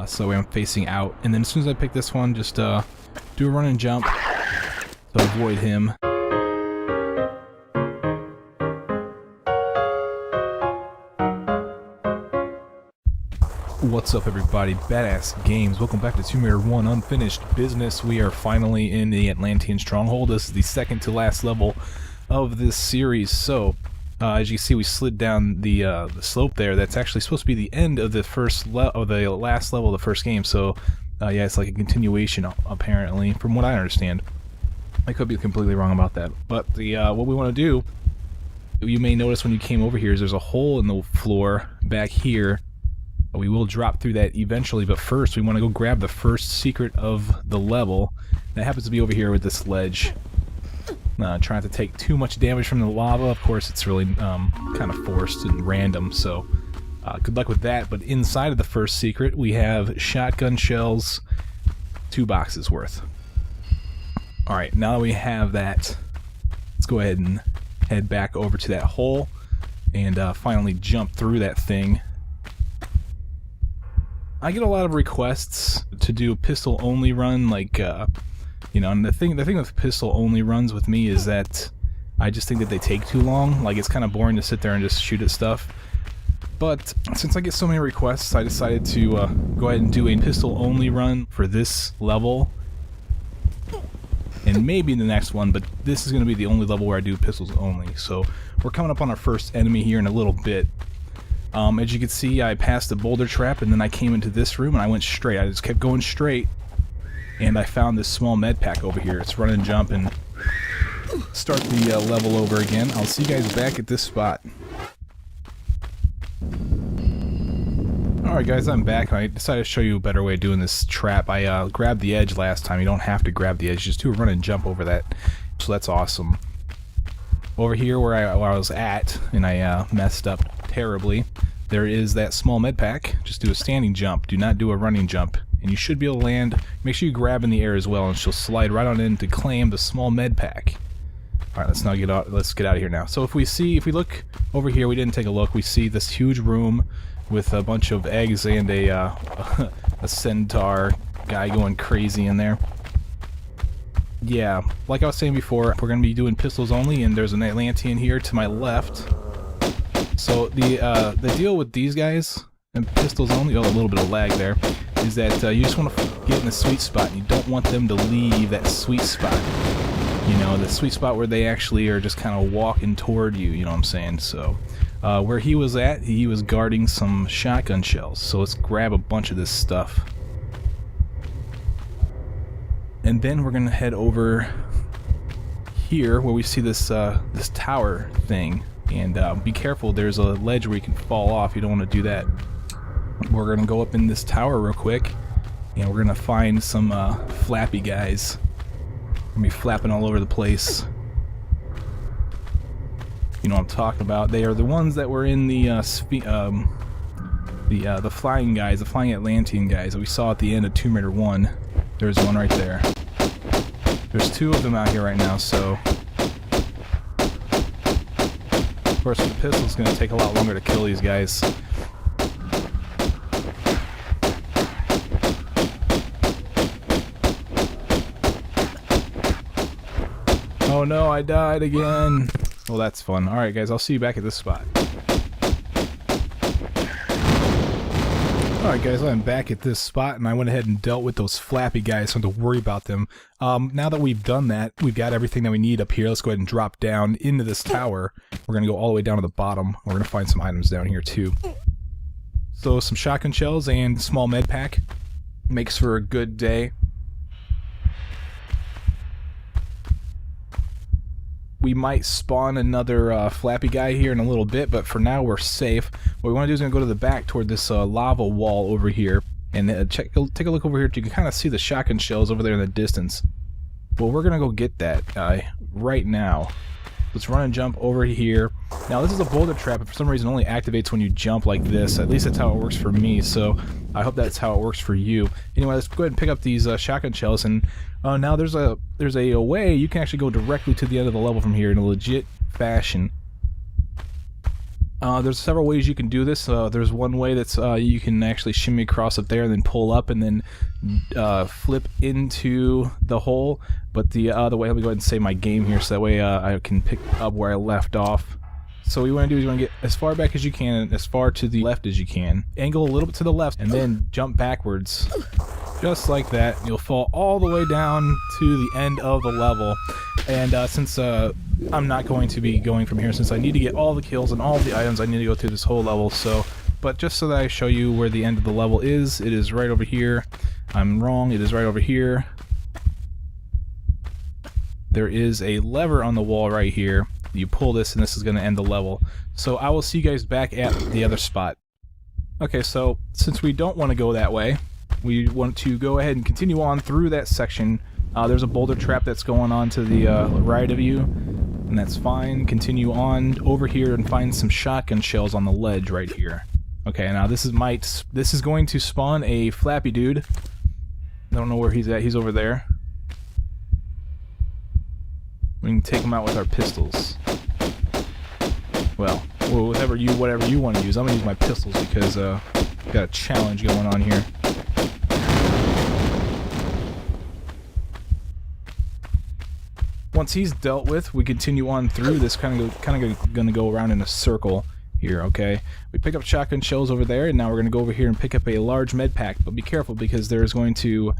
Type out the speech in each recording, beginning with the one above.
so I'm facing out. And then as soon as I pick this one, just do a run and jump to avoid him. What's up, everybody? Badass Games. Welcome back to Tomb Raider 1 Unfinished Business. We are finally in the Atlantean Stronghold. This is the second to last level of this series. So, as you can see, we slid down the slope there. That's actually supposed to be the end of the the last level of the first game. So, yeah, it's like a continuation, apparently, from what I understand. I could be completely wrong about that. But the what we want to do, you may notice when you came over here, is there's a hole in the floor back here. We will drop through that eventually, but first we want to go grab the first secret of the level. That happens to be over here with this ledge. Trying to take too much damage from the lava. Of course, it's really kind of forced and random, so good luck with that. But inside of the first secret, we have shotgun shells, 2 boxes worth. Alright, now that we have that, let's go ahead and head back over to that hole and finally jump through that thing. I get a lot of requests to do a pistol-only run, like, you know, and the thing with pistol-only runs with me is that I just think that they take too long. Like, it's kind of boring to sit there and just shoot at stuff. But since I get so many requests, I decided to go ahead and do a pistol-only run for this level. And maybe the next one, but this is going to be the only level where I do pistols only. So, we're coming up on our first enemy here in a little bit. As you can see, I passed the boulder trap, and then I came into this room, and I went straight. I just kept going straight, and I found this small med pack over here. It's run and jump and start the level over again. I'll see you guys back at this spot. Alright guys, I'm back. I decided to show you a better way of doing this trap. I grabbed the edge last time. You don't have to grab the edge, just do a run and jump over that. So that's awesome. Over here where I was at, and I messed up terribly, there is that small med pack. Just do a standing jump, do not do a running jump, and you should be able to land. Make sure you grab in the air as well, and she'll slide right on in to claim the small med pack. Alright, let's get out of here now. So if we look over here, we didn't take a look, we see this huge room with a bunch of eggs and a centaur guy going crazy in there. Yeah, like I was saying before, we're going to be doing pistols only, and there's an Atlantean here to my left. So the deal with these guys and pistols only, oh, a little bit of lag there, is that you just want to get in the sweet spot, and you don't want them to leave that sweet spot. You know, the sweet spot where they actually are just kind of walking toward you, you know what I'm saying? So, where he was at, he was guarding some shotgun shells. So let's grab a bunch of this stuff. And then we're gonna head over here where we see this this tower thing, and be careful. There's a ledge where you can fall off. You don't want to do that. We're gonna go up in this tower real quick, and we're gonna find some flappy guys. Gonna be flapping all over the place. You know what I'm talking about. They are the ones that were in the flying guys, the flying Atlantean guys that we saw at the end of Tomb Raider 1. There's one right there. There's 2 of them out here right now, so... Of course, the pistol's going to take a lot longer to kill these guys. Oh no, I died again! Well, that's fun. Alright guys, I'll see you back at this spot. Alright guys, I'm back at this spot, and I went ahead and dealt with those flappy guys, so I don't have to worry about them. Now that we've done that, we've got everything that we need up here. Let's go ahead and drop down into this tower. We're going to go all the way down to the bottom. We're going to find some items down here too. So some shotgun shells and small med pack. Makes for a good day. We might spawn another flappy guy here in a little bit, but for now we're safe. What we want to do is go to the back toward this lava wall over here, and take a look over here. You can kind of see the shotgun shells over there in the distance. Well, we're gonna go get that right now. Let's run and jump over here. Now this is a boulder trap, but for some reason it only activates when you jump like this. At least that's how it works for me, so I hope that's how it works for you. Anyway, let's go ahead and pick up these shotgun shells, and now there's a way you can actually go directly to the end of the level from here in a legit fashion. There's several ways you can do this. There's one way that's you can actually shimmy across up there and then pull up and then flip into the hole. But the other way, let me go ahead and save my game here so that way I can pick up where I left off. So what you want to do is you want to get as far back as you can and as far to the left as you can. Angle a little bit to the left and then jump backwards. Just like that. You'll fall all the way down to the end of the level. And since I'm not going to be going from here, since I need to get all the kills and all the items, I need to go through this whole level. But just so that I show you where the end of the level is, it is right over here. I'm wrong, it is right over here. There is a lever on the wall right here. You pull this and this is going to end the level. So I will see you guys back at the other spot. Okay, so since we don't want to go that way, we want to go ahead and continue on through that section. There's a boulder trap that's going on to the right of you, and that's fine. Continue on over here and find some shotgun shells on the ledge right here. Okay, now this is going to spawn a flappy dude. I don't know where he's at. He's over there. We can take him out with our pistols. Well, whatever you want to use. I'm gonna use my pistols because got a challenge going on here. Once he's dealt with, we continue on through this, kind of gonna go around in a circle here. Okay, we pick up shotgun shells over there, and now we're gonna go over here and pick up a large med pack. But be careful because there's going to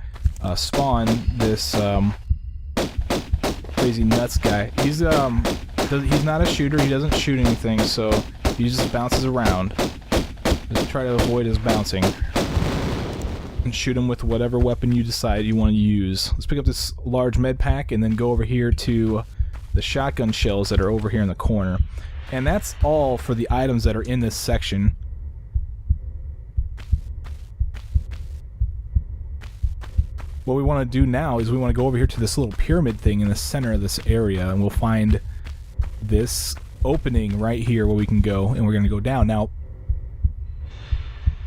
spawn this crazy nuts guy. He's not a shooter. He doesn't shoot anything, so he just bounces around. Just try to avoid his bouncing. And shoot him with whatever weapon you decide you want to use. Let's pick up this large med pack and then go over here to the shotgun shells that are over here in the corner. And that's all for the items that are in this section. What we want to do now is we want to go over here to this little pyramid thing in the center of this area, and we'll find this opening right here where we can go, and we're going to go down. Now,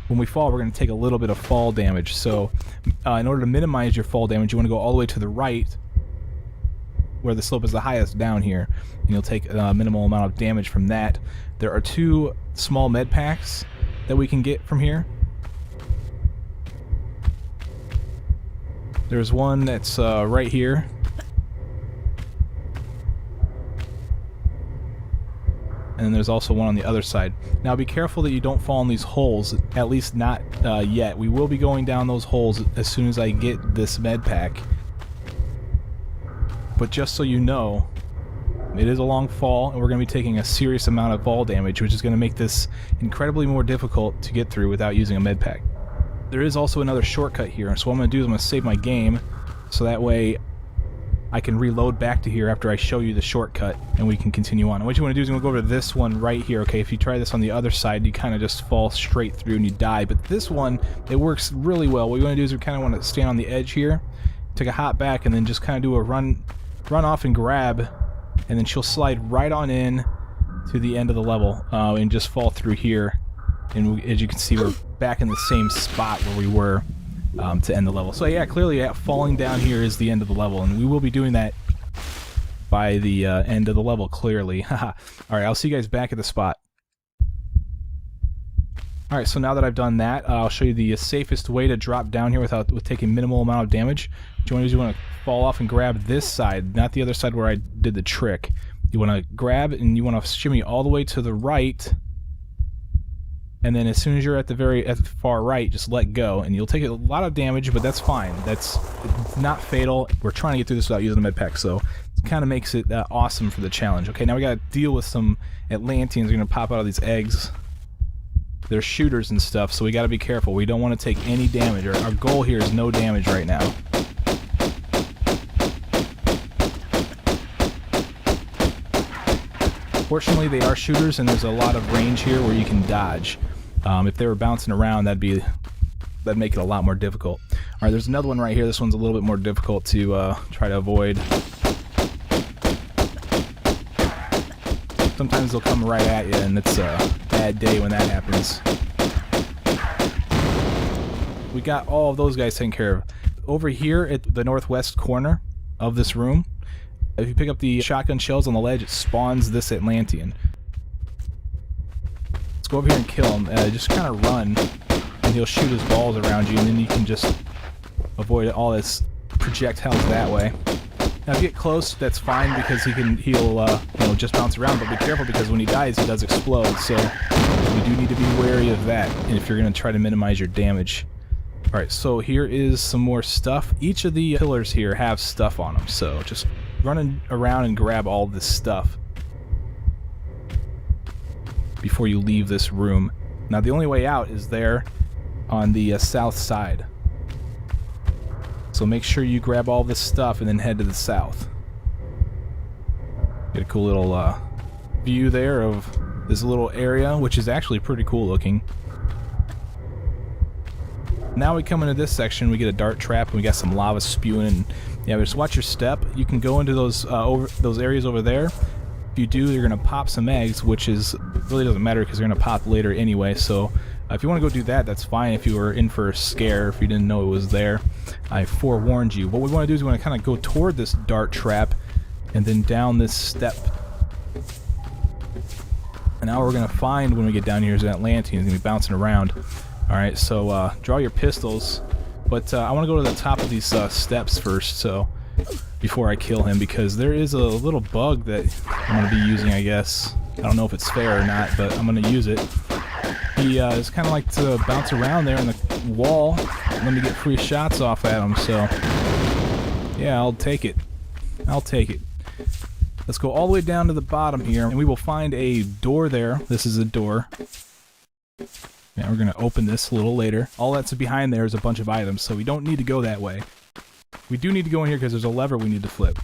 when we fall, we're going to take a little bit of fall damage. So in order to minimize your fall damage, you want to go all the way to the right where the slope is the highest down here, and you'll take a minimal amount of damage from that. There are 2 small med packs that we can get from here. There's one that's right here. And then there's also one on the other side. Now be careful that you don't fall in these holes, at least not yet. We will be going down those holes as soon as I get this med pack. But just so you know, it is a long fall, and we're going to be taking a serious amount of fall damage, which is going to make this incredibly more difficult to get through without using a med pack. There is also another shortcut here, so what I'm going to do is I'm going to save my game, so that way I can reload back to here after I show you the shortcut, and we can continue on. And what you want to do is you want to go over to this one right here. Okay, if you try this on the other side, you kind of just fall straight through and you die. But this one, it works really well. What you want to do is we kind of want to stand on the edge here, take a hop back, and then just kind of do a run off and grab, and then she'll slide right on in to the end of the level and just fall through here. And as you can see, we're back in the same spot where we were to end the level. So yeah, clearly falling down here is the end of the level, and we will be doing that by the end of the level, clearly. Alright, I'll see you guys back at the spot. Alright, so now that I've done that, I'll show you the safest way to drop down here with taking minimal amount of damage. What you want to do is you want to fall off and grab this side, not the other side where I did the trick. You want to grab and you want to shimmy all the way to the right, and then as soon as you're at the far right, just let go, and you'll take a lot of damage, but that's fine. It's not fatal. We're trying to get through this without using the med pack, so it kind of makes it awesome for the challenge. Okay, now we got to deal with some Atlanteans. They're going to pop out of these eggs. They're shooters and stuff, so we got to be careful. We don't want to take any damage. Our goal here is no damage right now. Fortunately, they are shooters, and there's a lot of range here where you can dodge. If they were bouncing around, that'd make it a lot more difficult. All right, there's another one right here. This one's a little bit more difficult to try to avoid. Sometimes they'll come right at you, and it's a bad day when that happens. We got all of those guys taken care of. Over here at the northwest corner of this room, if you pick up the shotgun shells on the ledge, it spawns this Atlantean. Let's go over here and kill him. Just kind of run, and he'll shoot his balls around you, and then you can just avoid all this projectiles that way. Now if you get close, that's fine because he'll you know, just bounce around, but be careful because when he dies, he does explode, so you do need to be wary of that if you're going to try to minimize your damage. Alright, so here is some more stuff. Each of the pillars here have stuff on them, so just run around and grab all this stuff before you leave this room. Now the only way out is there on the south side. So make sure you grab all this stuff and then head to the south. Get a cool little view there of this little area, which is actually pretty cool looking. Now we come into this section, we get a dart trap, and we got some lava spewing, and yeah, just watch your step. You can go into those areas over there. If you do, you're gonna pop some eggs, which is really doesn't matter because they're gonna pop later anyway. So if you want to go do that, that's fine. If you were in for a scare, if you didn't know it was there, I forewarned you. What we want to do is we want to kind of go toward this dart trap, and then down this step. And now we're gonna find when we get down here is an Atlantean. He's gonna be bouncing around. Alright, so draw your pistols, but I want to go to the top of these steps first, so before I kill him, because there is a little bug that I'm going to be using, I guess. I don't know if it's fair or not, but I'm going to use it. He is kind of like to bounce around there in the wall, and let me get free shots off at him, so yeah, I'll take it. I'll take it. Let's go all the way down to the bottom here, and we will find a door there. This is a door. Yeah, we're going to open this a little later. All that's behind there is a bunch of items, so we don't need to go that way. We do need to go in here because there's a lever we need to flip.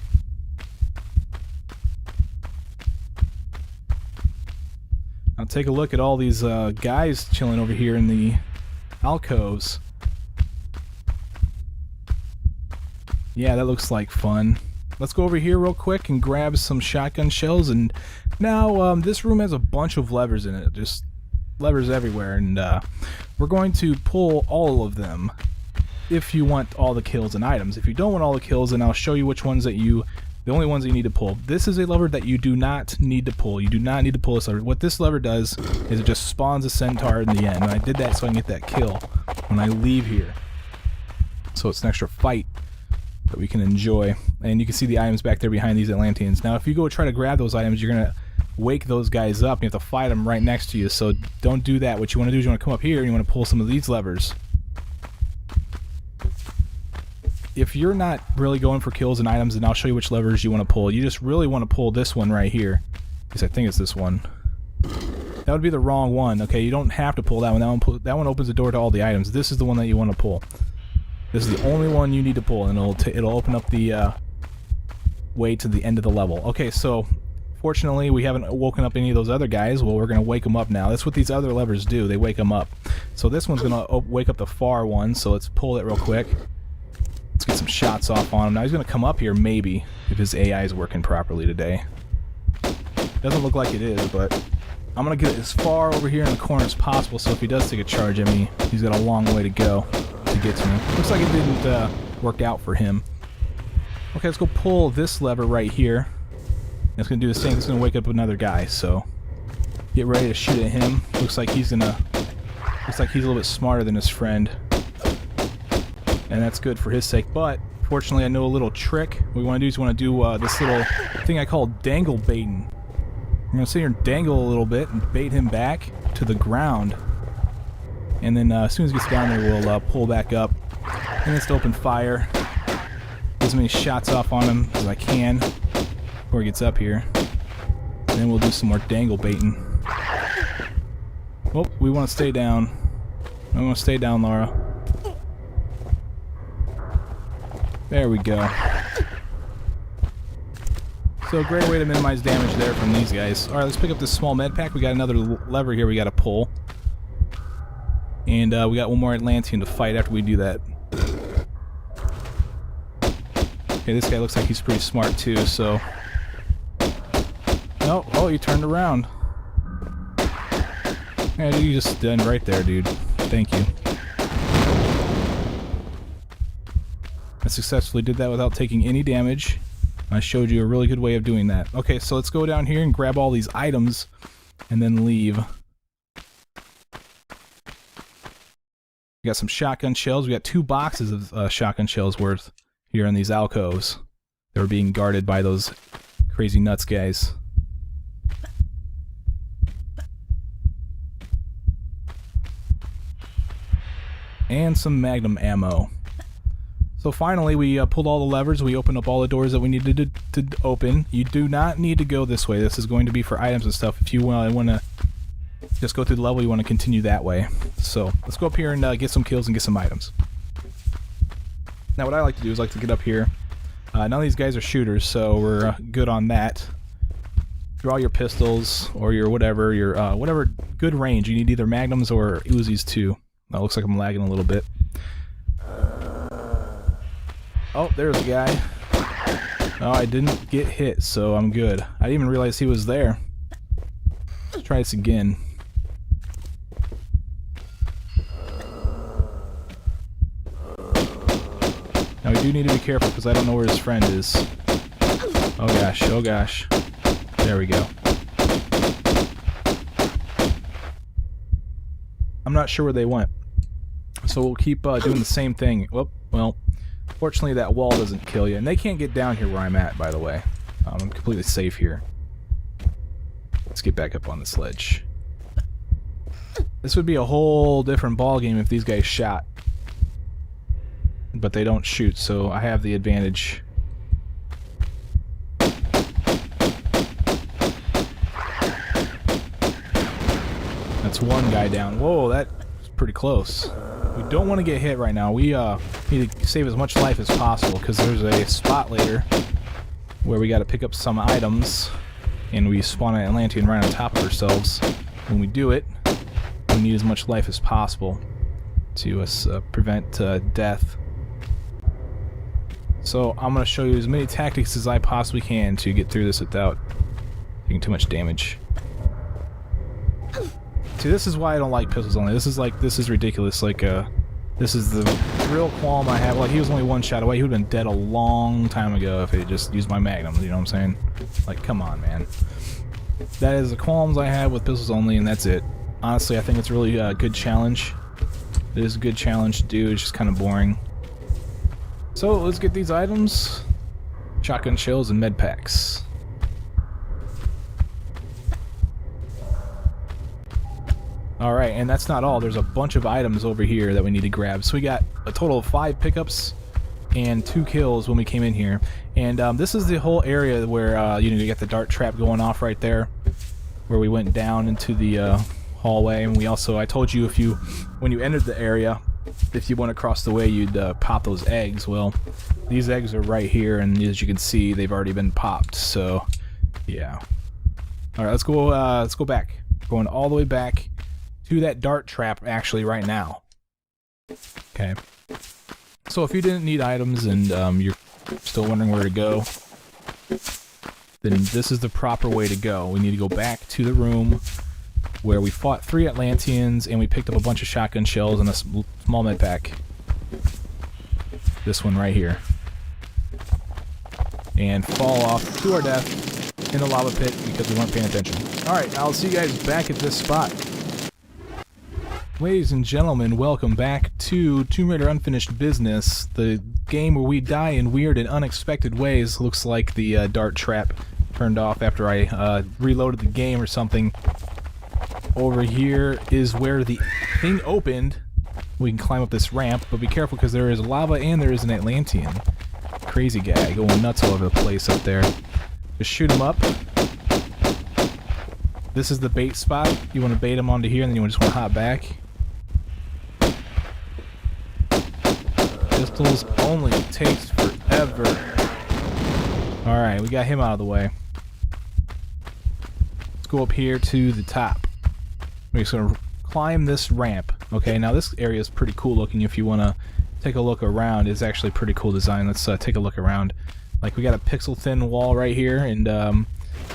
Now take a look at all these guys chilling over here in the alcoves. Yeah, that looks like fun. Let's go over here real quick and grab some shotgun shells. And now this room has a bunch of levers in it. Just levers everywhere, and we're going to pull all of them if you want all the kills and items. If you don't want all the kills, then I'll show you which ones that the only ones that you need to pull. This is a lever that you do not need to pull. You do not need to pull this lever. What this lever does is it just spawns a centaur in the end, and I did that so I can get that kill when I leave here. So it's an extra fight that we can enjoy, and you can see the items back there behind these Atlanteans. Now if you go try to grab those items, you're gonna wake those guys up, and you have to fight them right next to you, so don't do that. What you want to do is you want to come up here and you want to pull some of these levers. If you're not really going for kills and items, then I'll show you which levers you want to pull. You just really want to pull this one right here, because I think it's this one. That would be the wrong one. Okay, you don't have to pull that one. That one opens the door to all the items. This is the one that you want to pull. This is the only one you need to pull, and it'll open up the way to the end of the level. Okay, so fortunately, we haven't woken up any of those other guys. Well, we're going to wake them up now. That's what these other levers do. They wake them up. So this one's going to wake up the far one, so let's pull it real quick. Let's get some shots off on him. Now he's going to come up here, maybe, if his AI is working properly today. Doesn't look like it is, but I'm going to get as far over here in the corner as possible, so if he does take a charge at me, he's got a long way to go to get to me. Looks like it didn't work out for him. Okay, let's go pull this lever right here. It's going to do the same. It's going to wake up another guy, so get ready to shoot at him. Looks like he's a little bit smarter than his friend, and that's good for his sake. But fortunately, I know a little trick. What we want to do is we want to do this little thing I call dangle baiting. I'm going to sit here and dangle a little bit and bait him back to the ground, and then as soon as he gets down there, we'll pull back up and just open fire. Get as many shots off on him as I can before he gets up here. And then we'll do some more dangle baiting. Oh, we want to stay down. I want to stay down, Laura. There we go. So a great way to minimize damage there from these guys. Alright, let's pick up this small med pack. We got another lever here we got to pull. And we got one more Atlantean to fight after we do that. Okay, this guy looks like he's pretty smart too, so... Oh, you turned around. Yeah, you just done right there, dude. Thank you. I successfully did that without taking any damage. I showed you a really good way of doing that. Okay, so let's go down here and grab all these items and then leave. We got some shotgun shells. We got 2 boxes of shotgun shells worth here in these alcoves. They were being guarded by those crazy nuts guys. And some magnum ammo. So finally, we pulled all the levers. We opened up all the doors that we needed to open. You do not need to go this way. This is going to be for items and stuff. If you want to just go through the level, you want to continue that way. So let's go up here and get some kills and get some items. Now what I like to do is like to get up here. None of these guys are shooters, so we're good on that. Draw your pistols or your whatever good range. You need either magnums or Uzis too. That looks like I'm lagging a little bit. Oh, there's a guy. Oh, I didn't get hit, so I'm good. I didn't even realize he was there. Let's try this again. Now we do need to be careful because I don't know where his friend is. Oh gosh, oh gosh. There we go. I'm not sure where they went. So we'll keep doing the same thing. Whoop, well, fortunately that wall doesn't kill you. And they can't get down here where I'm at, by the way. I'm completely safe here. Let's get back up on the sledge. This would be a whole different ballgame if these guys shot. But they don't shoot, so I have the advantage. That's one guy down. Whoa, that's pretty close. We don't want to get hit right now. We need to save as much life as possible because there's a spot later where we got to pick up some items and we spawn an Atlantean right on top of ourselves. When we do it, we need as much life as possible to prevent death. So I'm going to show you as many tactics as I possibly can to get through this without taking too much damage. See, this is why I don't like pistols only. This is ridiculous. Like, this is the real qualm I have. Like, he was only one shot away. He would have been dead a long time ago if he just used my magnum. You know what I'm saying? Like, come on, man. That is the qualms I have with pistols only, and that's it. Honestly, I think it's really a good challenge. It is a good challenge to do. It's just kind of boring. So, let's get these items. Shotgun shells and med packs. Alright, and that's not all. There's a bunch of items over here that we need to grab. So we got a total of 5 pickups and 2 kills when we came in here. And this is the whole area where, you got the dart trap going off right there, where we went down into the hallway. And we also, I told you when you entered the area, if you went across the way, you'd pop those eggs. Well, these eggs are right here, and as you can see, they've already been popped. So, yeah. Alright, let's go back. Going all the way back to that dart trap actually right now. Okay. So if you didn't need items and you're still wondering where to go, then this is the proper way to go. We need to go back to the room where we fought 3 Atlanteans and we picked up a bunch of shotgun shells and a small med pack. This one right here. And fall off to our death in the lava pit because we weren't paying attention. Alright, I'll see you guys back at this spot. Ladies and gentlemen, welcome back to Tomb Raider Unfinished Business, the game where we die in weird and unexpected ways. Looks like the dart trap turned off after I reloaded the game or something. Over here is where the thing opened. We can climb up this ramp, but be careful because there is lava and there is an Atlantean. Crazy guy going nuts all over the place up there. Just shoot him up. This is the bait spot. You want to bait him onto here and then you just want to hop back. Pistols only takes forever. Alright, we got him out of the way. Let's go up here to the top. We're just going to climb this ramp. Okay, now this area is pretty cool looking if you want to take a look around. It's actually pretty cool design. Let's take a look around. Like, we got a pixel thin wall right here, and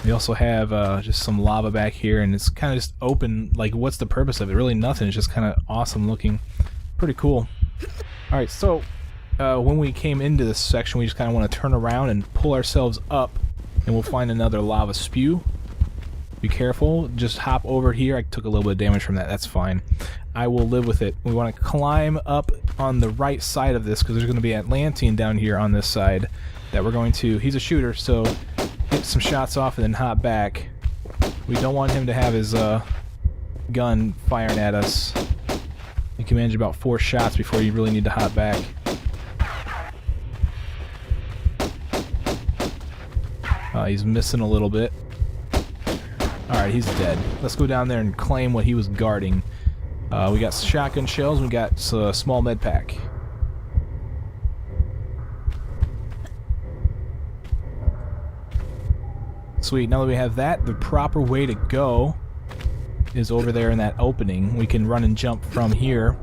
we also have just some lava back here, and it's kind of just open. Like, what's the purpose of it? Really nothing. It's just kind of awesome looking. Pretty cool. Alright, so when we came into this section, we just kind of want to turn around and pull ourselves up, and we'll find another lava spew. Be careful. Just hop over here. I took a little bit of damage from that. That's fine. I will live with it. We want to climb up on the right side of this because there's going to be Atlantean down here on this side that we're going to... He's a shooter, so get some shots off and then hop back. We don't want him to have his gun firing at us. You can manage about 4 shots before you really need to hop back. He's missing a little bit. Alright, he's dead. Let's go down there and claim what he was guarding. We got shotgun shells, we got a small med pack. Sweet, now that we have that, the proper way to go is over there in that opening. We can run and jump from here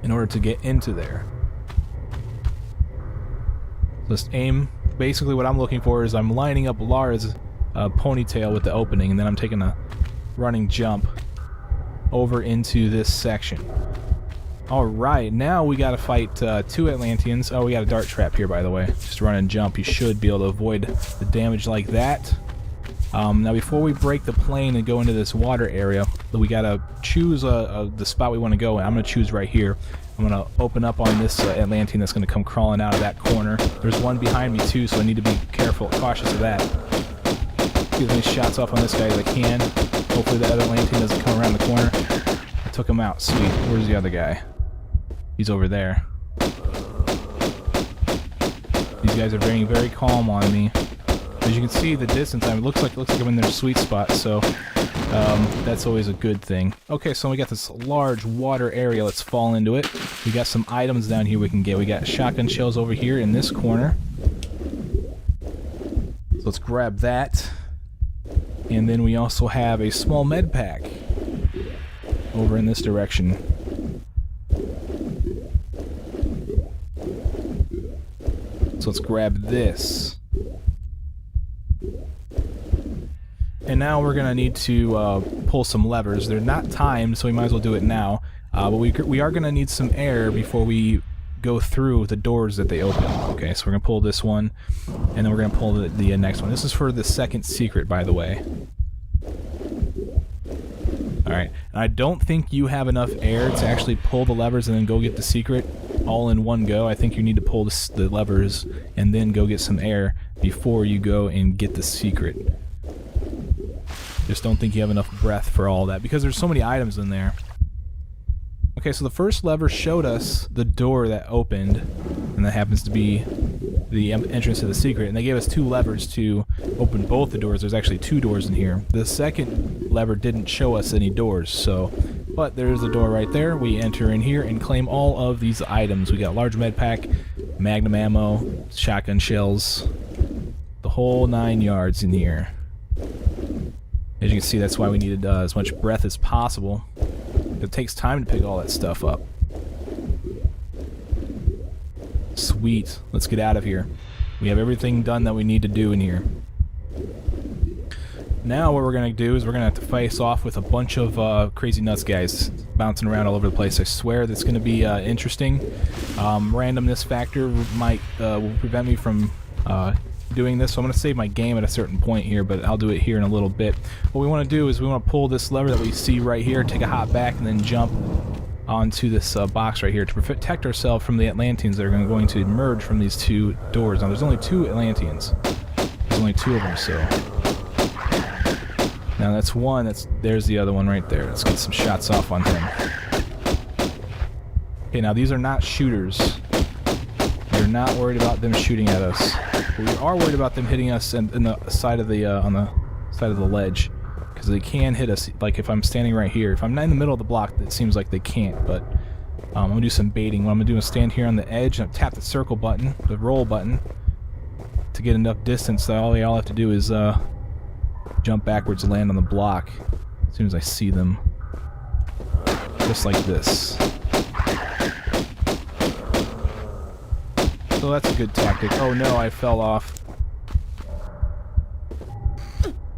in order to get into there. Just aim. Basically what I'm looking for is I'm lining up Lara's ponytail with the opening, and then I'm taking a running jump over into this section. Alright, now we gotta fight 2 Atlanteans. Oh, we got a dart trap here, by the way. Just run and jump. You should be able to avoid the damage like that. Now before we break the plane and go into this water area, we gotta choose the spot we want to go in. I'm gonna choose right here. I'm gonna open up on this Atlantean that's gonna come crawling out of that corner. There's one behind me too, so I need to be careful, cautious of that. Get as many shots off on this guy as I can. Hopefully the other Atlantean doesn't come around the corner. I took him out. Sweet. Where's the other guy? He's over there. These guys are very, very calm on me. As you can see, the distance, it looks like I'm in their sweet spot, so that's always a good thing. Okay, so we got this large water area. Let's fall into it. We got some items down here we can get. We got shotgun shells over here in this corner. So let's grab that. And then we also have a small med pack over in this direction. So let's grab this. And now we're going to need to pull some levers. They're not timed, so we might as well do it now. But we are going to need some air before we go through the doors that they open. Okay, so we're going to pull this one, and then we're going to pull the next one. This is for the second secret, by the way. Alright, I don't think you have enough air to actually pull the levers and then go get the secret all in one go. I think you need to pull the levers and then go get some air before you go and get the secret. Just don't think you have enough breath for all that, because there's so many items in there. Okay, so the first lever showed us the door that opened, and that happens to be the entrance to the secret, and they gave us 2 levers to open both the doors. There's actually 2 doors in here. The second lever didn't show us any doors, so... But there's a door right there. We enter in here and claim all of these items. We got large med pack, magnum ammo, shotgun shells, the whole 9 yards in here. As you can see, that's why we needed as much breath as possible. It takes time to pick all that stuff up. Sweet. Let's get out of here. We have everything done that we need to do in here. Now what we're going to do is we're going to have to face off with a bunch of crazy nuts guys bouncing around all over the place. I swear that's going to be interesting. Randomness factor might will prevent me from doing this, so I'm going to save my game at a certain point here, but I'll do it here in a little bit. What we want to do is we want to pull this lever that we see right here, take a hop back, and then jump onto this box right here to protect ourselves from the Atlanteans that are going to emerge from these 2 doors. Now there's only 2 Atlanteans. There's only 2 of them, so... Now that's one, there's the other one right there. Let's get some shots off on him. Okay, now these are not shooters. We're not worried about them shooting at us. But we are worried about them hitting us in the side of the on the side of the ledge, because they can hit us. Like if I'm standing right here, if I'm not in the middle of the block, it seems like they can't. But I'm gonna do some baiting. What I'm gonna do is stand here on the edge and tap the circle button, the roll button, to get enough distance. So all y'all have to do is jump backwards and land on the block as soon as I see them, just like this. So that's a good tactic. Oh no, I fell off.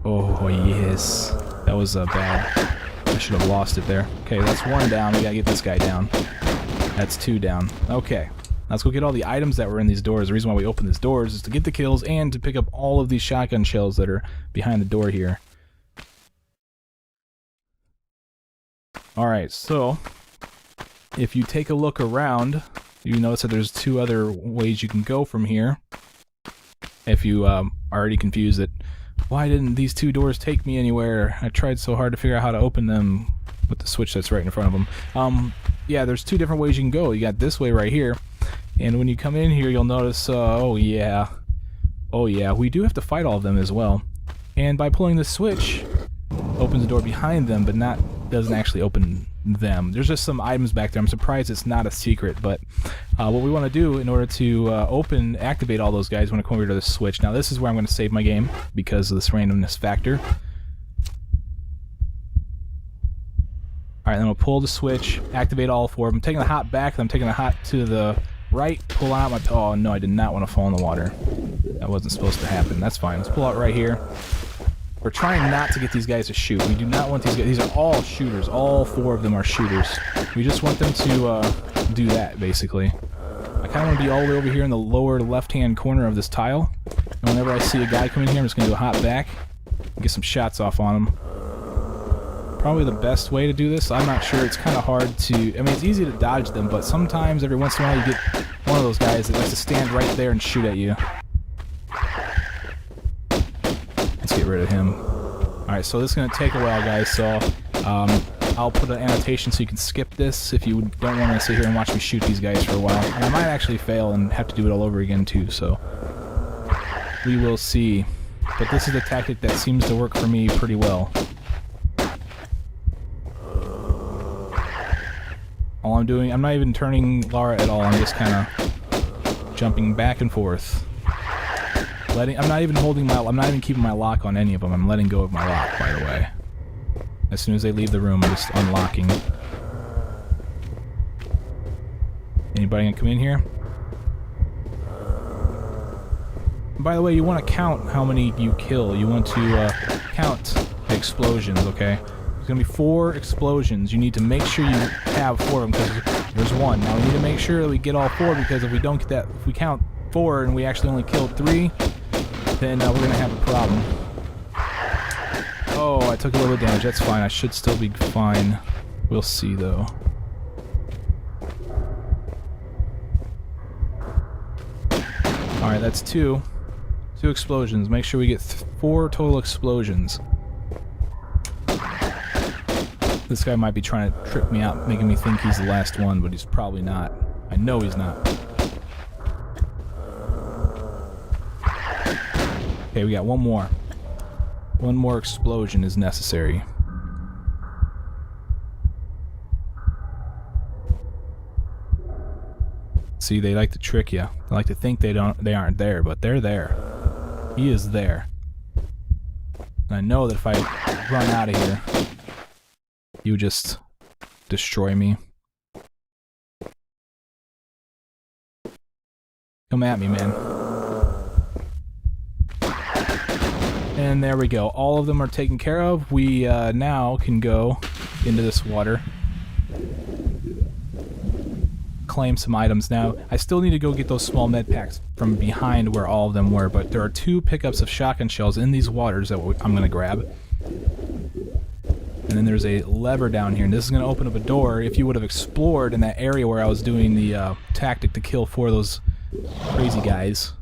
Oh yes, that was bad. I should have lost it there. Okay, that's 1 down. We gotta get this guy down. That's 2 down. Okay, let's go get all the items that were in these doors. The reason why we opened these doors is to get the kills and to pick up all of these shotgun shells that are behind the door here. Alright, so if you take a look around, you notice that there's 2 other ways you can go from here. If you are already confused that, why didn't these 2 doors take me anywhere? I tried so hard to figure out how to open them with the switch that's right in front of them. Yeah, there's 2 different ways you can go. You got this way right here, and when you come in here, you'll notice, oh yeah, we do have to fight all of them as well. And by pulling the switch, opens the door behind them, but doesn't actually open them. There's just some items back there. I'm surprised it's not a secret, but what we want to do in order to activate all those guys, we want to come over to the switch. Now this is where I'm going to save my game because of this randomness factor. Alright, then we'll pull the switch, activate all 4 of them. I'm taking the hot back, then I'm taking the hot to the right, pull out my... Oh no, I did not want to fall in the water. That wasn't supposed to happen. That's fine. Let's pull out right here. We're trying not to get these guys to shoot. We do not want these guys... These are all shooters. All 4 of them are shooters. We just want them to do that, basically. I kind of want to be all the way over here in the lower left-hand corner of this tile. And whenever I see a guy coming here, I'm just going to do a hop back and get some shots off on him. Probably the best way to do this. I'm not sure. It's kind of hard to... I mean, it's easy to dodge them, but sometimes, every once in a while, you get one of those guys that likes to stand right there and shoot at you. Let's get rid of him. Alright, so this is going to take a while, guys, so I'll put an annotation so you can skip this if you don't want to sit here and watch me shoot these guys for a while. And I might actually fail and have to do it all over again, too, so we will see. But this is a tactic that seems to work for me pretty well. All I'm doing, I'm not even turning Lara at all, I'm just kind of jumping back and forth. I'm not even keeping my lock on any of them, I'm letting go of my lock, by the way. As soon as they leave the room, I'm just unlocking. Anybody gonna come in here? By the way, you want to count how many you kill. You want to count the explosions, okay? There's gonna be 4 explosions. You need to make sure you have 4 of them, because there's 1. Now we need to make sure that we get all 4, because if we don't get that, if we count 4 and we actually only killed 3, then we're gonna have a problem. Oh, I took a little damage. That's fine. I should still be fine. We'll see, though. Alright, that's 2. 2 explosions. Make sure we get 4 total explosions. This guy might be trying to trick me out, making me think he's the last one, but he's probably not. I know he's not. Okay, we got 1 more. 1 more explosion is necessary. See, they like to trick you. They like to think they aren't there, but they're there. He is there. And I know that if I run out of here, you just destroy me. Come at me, man. And there we go. All of them are taken care of. We now can go into this water. Claim some items. Now, I still need to go get those small med packs from behind where all of them were, but there are 2 pickups of shotgun shells in these waters that I'm going to grab. And then there's a lever down here, and this is going to open up a door. If you would have explored in that area where I was doing the tactic to kill 4 of those crazy guys,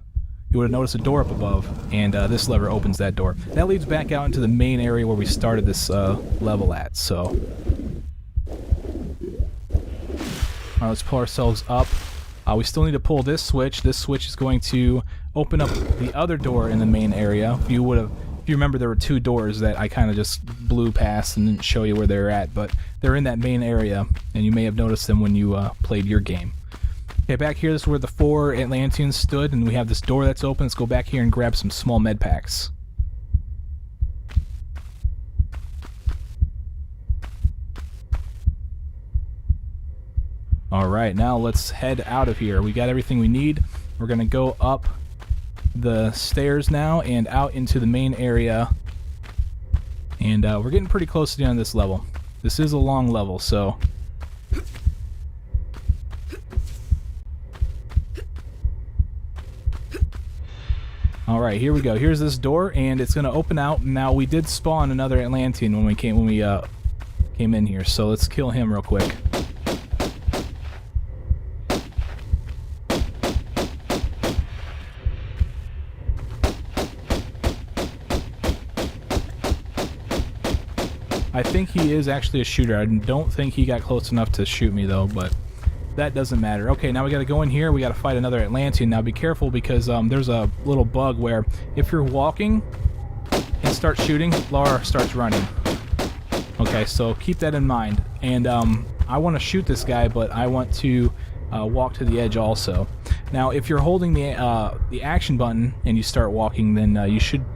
you would have noticed a door up above, and this lever opens that door. That leads back out into the main area where we started this level at, so... Alright, let's pull ourselves up. We still need to pull this switch. This switch is going to open up the other door in the main area. If you remember, there were 2 doors that I kind of just blew past and didn't show you where they're at, but they're in that main area, and you may have noticed them when you played your game. Okay, back here, this is where the 4 Atlanteans stood, and we have this door that's open. Let's go back here and grab some small med packs. Alright, now let's head out of here. We got everything we need. We're going to go up the stairs now and out into the main area. And we're getting pretty close to the end of this level. This is a long level, so... Alright, here we go. Here's this door, and it's going to open out. Now, we did spawn another Atlantean when we came came in here. So let's kill him real quick. I think he is actually a shooter. I don't think he got close enough to shoot me though, but that doesn't matter. Okay, now we gotta go in here. We gotta fight another Atlantean. Now be careful because there's a little bug where if you're walking and start shooting, Laura starts running. Okay, so keep that in mind. And I want to shoot this guy, but I want to walk to the edge also. Now, if you're holding the action button and you start walking, then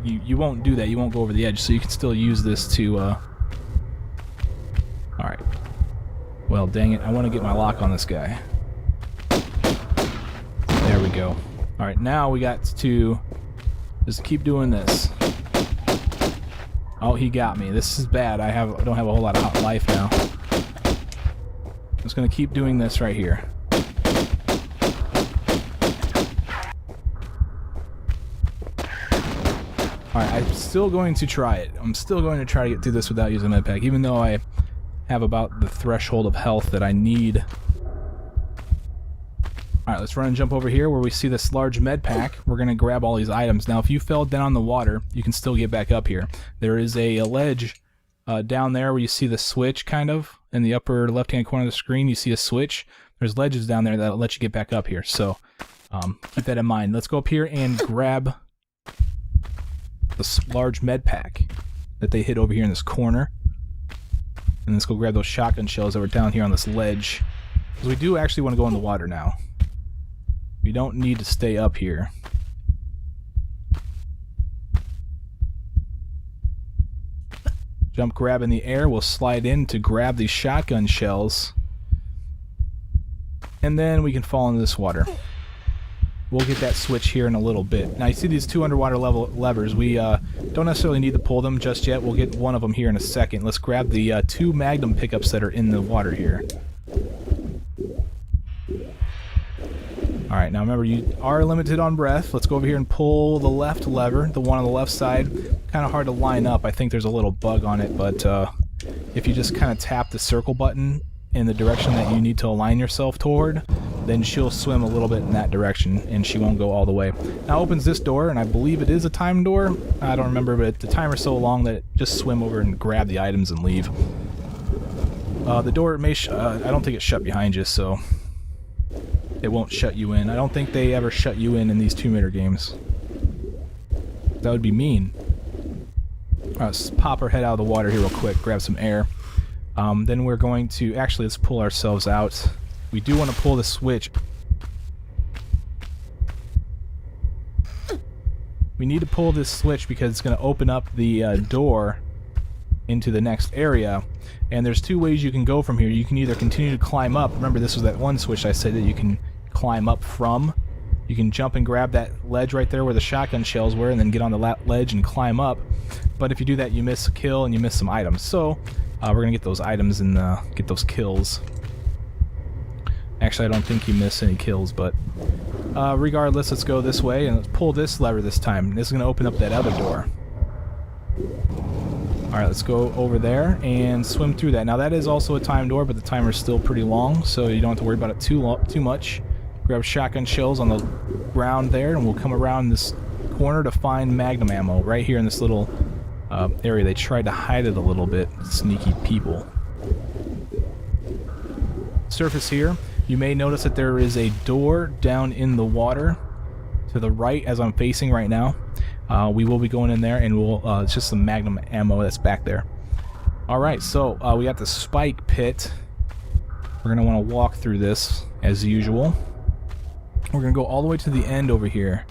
you won't do that. You won't go over the edge, so you can still use this to. All right. Well, dang it! I want to get my lock on this guy. There we go. All right, now we got to just keep doing this. Oh, he got me. This is bad. I don't have a whole lot of life now. I'm just gonna keep doing this right here. Alright, I'm still going to try it. I'm still going to try to get through this without using a med pack, even though I have about the threshold of health that I need. Alright, let's run and jump over here where we see this large med pack. We're going to grab all these items. Now, if you fell down in the water, you can still get back up here. There is a ledge down there where you see the switch, kind of. In the upper left-hand corner of the screen, you see a switch. There's ledges down there that'll let you get back up here. So, keep that in mind. Let's go up here and grab this large med pack that they hid over here in this corner. And let's go grab those shotgun shells that were down here on this ledge. Because we do actually want to go in the water now. We don't need to stay up here. Jump grab in the air. We'll slide in to grab these shotgun shells. And then we can fall into this water. We'll get that switch here in a little bit. Now you see these two underwater levers. We don't necessarily need to pull them just yet. We'll get one of them here in a second. Let's grab the two Magnum pickups that are in the water here. Alright, now remember you are limited on breath. Let's go over here and pull the left lever, the one on the left side. Kind of hard to line up. I think there's a little bug on it, but if you just kind of tap the circle button in the direction that you need to align yourself toward, then she'll swim a little bit in that direction and she won't go all the way. Now opens this door, and I believe it is a time door. I don't remember, but the timer's so long that it just swim over and grab the items and leave. The door may I don't think it's shut behind you, so it won't shut you in. I don't think they ever shut you in these Tomb Raider games. That would be mean. Alright, let's pop our head out of the water here real quick, grab some air. Then we're going to, actually let's pull ourselves out. We do want to pull the switch. We need to pull this switch because it's going to open up the door into the next area. And there's two ways you can go from here. You can either continue to climb up. Remember, this was that one switch I said that you can climb up from. You can jump and grab that ledge right there where the shotgun shells were and then get on the ledge and climb up. But if you do that, you miss a kill and you miss some items. So we're going to get those items and get those kills. Actually, I don't think you miss any kills, but regardless, let's go this way and let's pull this lever this time. This is going to open up that other door. Alright, let's go over there and swim through that. Now that is also a time door, but the timer's still pretty long, so you don't have to worry about it too much. Grab shotgun shells on the ground there, and we'll come around this corner to find Magnum ammo right here in this little area. They tried to hide it a little bit, sneaky people. Surface here. You may notice that there is a door down in the water to the right as I'm facing right now. We will be going in there, and we'll it's just some Magnum ammo that's back there. Alright, so we got the spike pit. We're going to want to walk through this as usual. We're going to go all the way to the end over here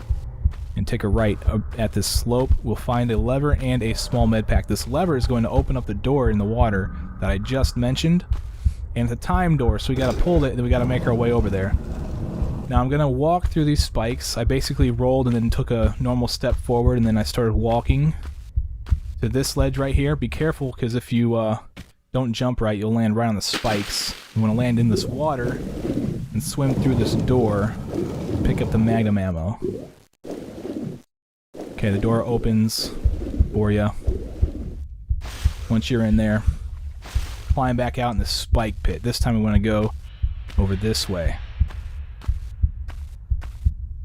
and take a right at this slope. We'll find a lever and a small med pack. This lever is going to open up the door in the water that I just mentioned. And it's a time door, so we got to pull it, and then we got to make our way over there. Now I'm going to walk through these spikes. I basically rolled and then took a normal step forward, and then I started walking to this ledge right here. Be careful, because if you don't jump right, you'll land right on the spikes. You want to land in this water and swim through this door and pick up the Magnum ammo. Okay, the door opens for you. Once you're in there, climb back out in the spike pit. This time we want to go over this way.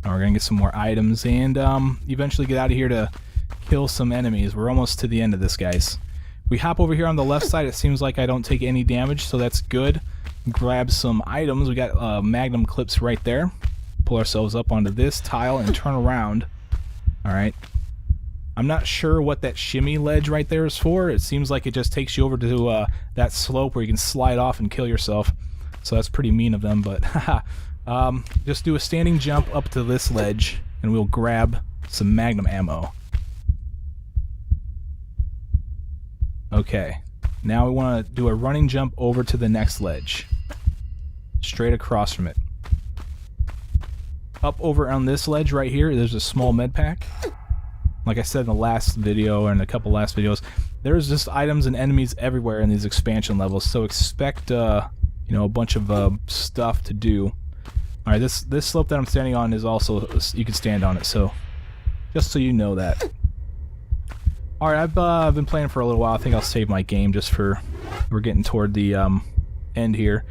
Now we're going to get some more items and eventually get out of here to kill some enemies. We're almost to the end of this, guys. We hop over here on the left side. It seems like I don't take any damage, so that's good. Grab some items. We got magnum clips right there. Pull ourselves up onto this tile and turn around. Alright. I'm not sure what that shimmy ledge right there is for. It seems like it just takes you over to that slope where you can slide off and kill yourself. So that's pretty mean of them, but haha. Just do a standing jump up to this ledge and we'll grab some magnum ammo. Okay. Now we want to do a running jump over to the next ledge. Straight across from it. Up over on this ledge right here, there's a small med pack. Like I said in the last video, and a couple last videos, there's just items and enemies everywhere in these expansion levels, so expect, you know, a bunch of stuff to do. Alright, this slope that I'm standing on is also, you can stand on it, so just so you know that. Alright, I've been playing for a little while. I think I'll save my game just for, we're getting toward the end here.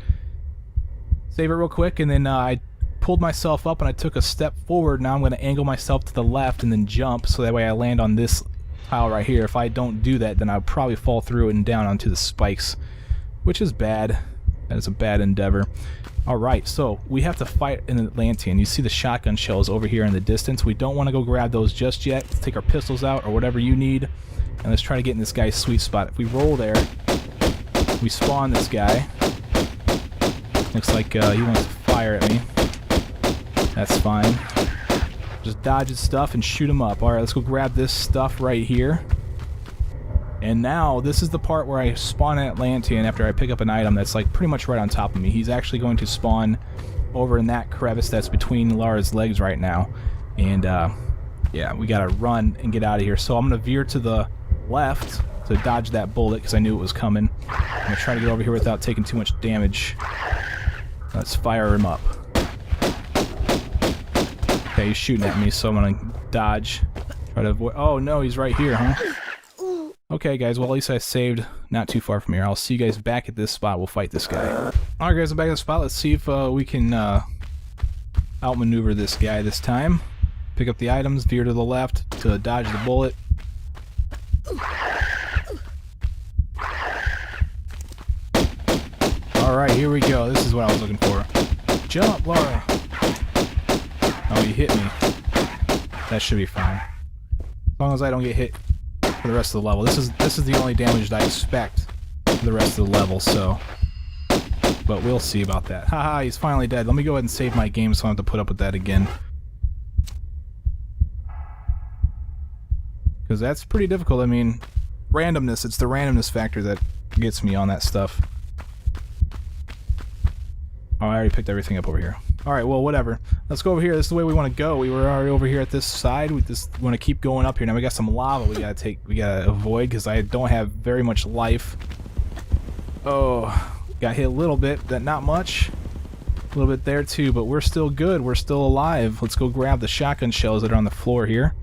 Save it real quick, and then I pulled myself up and I took a step forward. Now I'm going to angle myself to the left and then jump, so that way I land on this tile right here. If I don't do that, then I'll probably fall through and down onto the spikes, which is bad. That is a bad endeavor. Alright, so we have to fight an Atlantean. You see the shotgun shells over here in the distance. We don't want to go grab those just yet. Let's take our pistols out or whatever you need, and let's try to get in this guy's sweet spot. If we roll there, we spawn this guy. Looks like he wants to fire at me. That's fine. Just dodge his stuff and shoot him up. Alright, let's go grab this stuff right here. And now, this is the part where I spawn an Atlantean after I pick up an item that's like pretty much right on top of me. He's actually going to spawn over in that crevice that's between Lara's legs right now. And, yeah, we gotta run and get out of here. So I'm gonna veer to the left to dodge that bullet because I knew it was coming. I'm gonna try to get over here without taking too much damage. Let's fire him up. Okay, he's shooting at me, so I'm gonna dodge. Try to avoid. Oh no, he's right here, huh? Okay, guys, well, at least I saved not too far from here. I'll see you guys back at this spot. We'll fight this guy. Alright, guys, I'm back at the spot. Let's see if we can outmaneuver this guy this time. Pick up the items, veer to the left to dodge the bullet. Alright, here we go. This is what I was looking for. Jump, Lara! Oh, you hit me. That should be fine. As long as I don't get hit for the rest of the level. This is the only damage that I expect for the rest of the level, so... But we'll see about that. Haha, he's finally dead. Let me go ahead and save my game so I don't have to put up with that again. Because that's pretty difficult. I mean, randomness, it's the randomness factor that gets me on that stuff. Oh, I already picked everything up over here. Alright, well, whatever. Let's go over here. This is the way we want to go. We were already over here at this side. We just want to keep going up here. Now we got some lava we gotta avoid because I don't have very much life. Oh, got hit a little bit, but not much. A little bit there too, but we're still good. We're still alive. Let's go grab the shotgun shells that are on the floor here.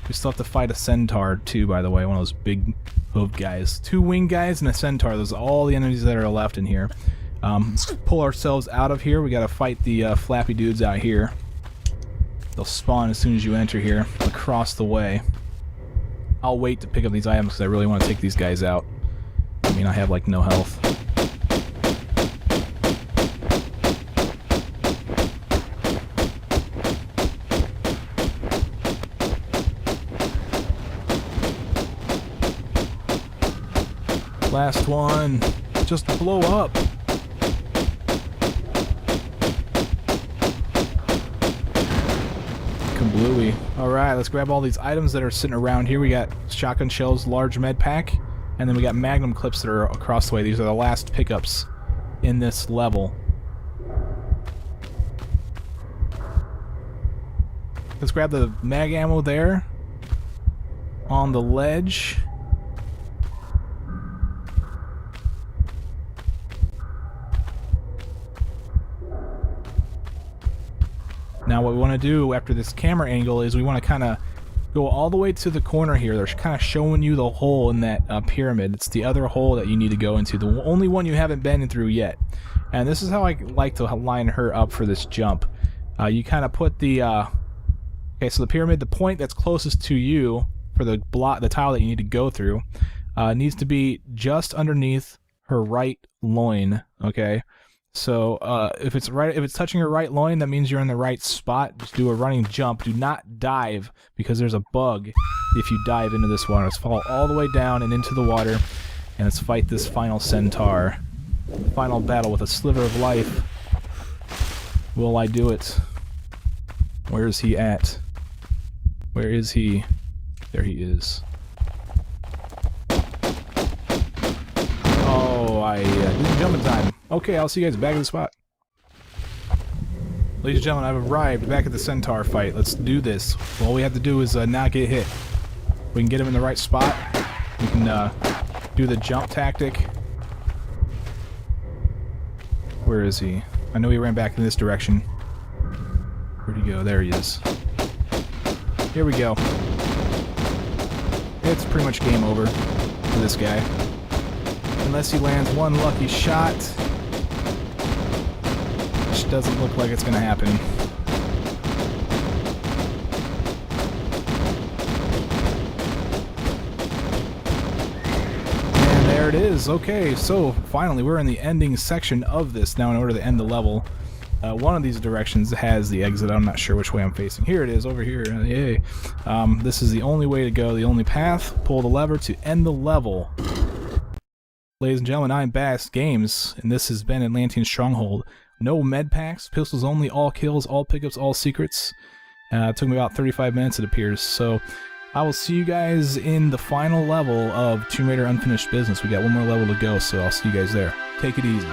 We still have to fight a centaur too, by the way, one of those big hooved guys. 2 winged guys and a centaur. Those are all the enemies that are left in here. Let's pull ourselves out of here. We gotta fight the flappy dudes out here. They'll spawn as soon as you enter here, across the way. I'll wait to pick up these items because I really want to take these guys out. I mean, I have like no health. Last one. Just blow up. Kablooey. Alright, let's grab all these items that are sitting around here. We got shotgun shells, large med pack, and then we got magnum clips that are across the way. These are the last pickups in this level. Let's grab the mag ammo there on the ledge. Now what we want to do after this camera angle is we want to kind of Go all the way to the corner here. They're kind of showing you the hole in that pyramid. It's the other hole that you need to go into. The only one you haven't been through yet. And this is how I like to line her up for this jump. You kind of put the... okay, so the pyramid, the point that's closest to you for the tile that you need to go through, needs to be just underneath her right loin, okay? So if it's touching her right loin, that means you're in the right spot. Just do a running jump. Do not dive, because there's a bug if you dive into this water. Let's fall all the way down and into the water, and let's fight this final centaur. Final battle with a sliver of life. Will I do it? Where is he at? Where is he? There he is. Oh, didn't jump in time. Okay, I'll see you guys back at the spot. Ladies and gentlemen, I've arrived back at the centaur fight. Let's do this. All we have to do is not get hit. We can get him in the right spot. We can do the jump tactic. Where is he? I know he ran back in this direction. Where'd he go? There he is. Here we go. It's pretty much game over for this guy. Unless he lands one lucky shot. Which doesn't look like it's going to happen. And there it is. Okay, so finally we're in the ending section of this now in order to end the level. One of these directions has the exit. I'm not sure which way I'm facing. Here it is, over here. Yay. This is the only way to go, the only path. Pull the lever to end the level. Ladies and gentlemen, I'm Bass Games, and this has been Atlantean Stronghold. No med packs, pistols only, all kills, all pickups, all secrets. It took me about 35 minutes, it appears. So I will see you guys in the final level of Tomb Raider Unfinished Business. We got one more level to go, so I'll see you guys there. Take it easy.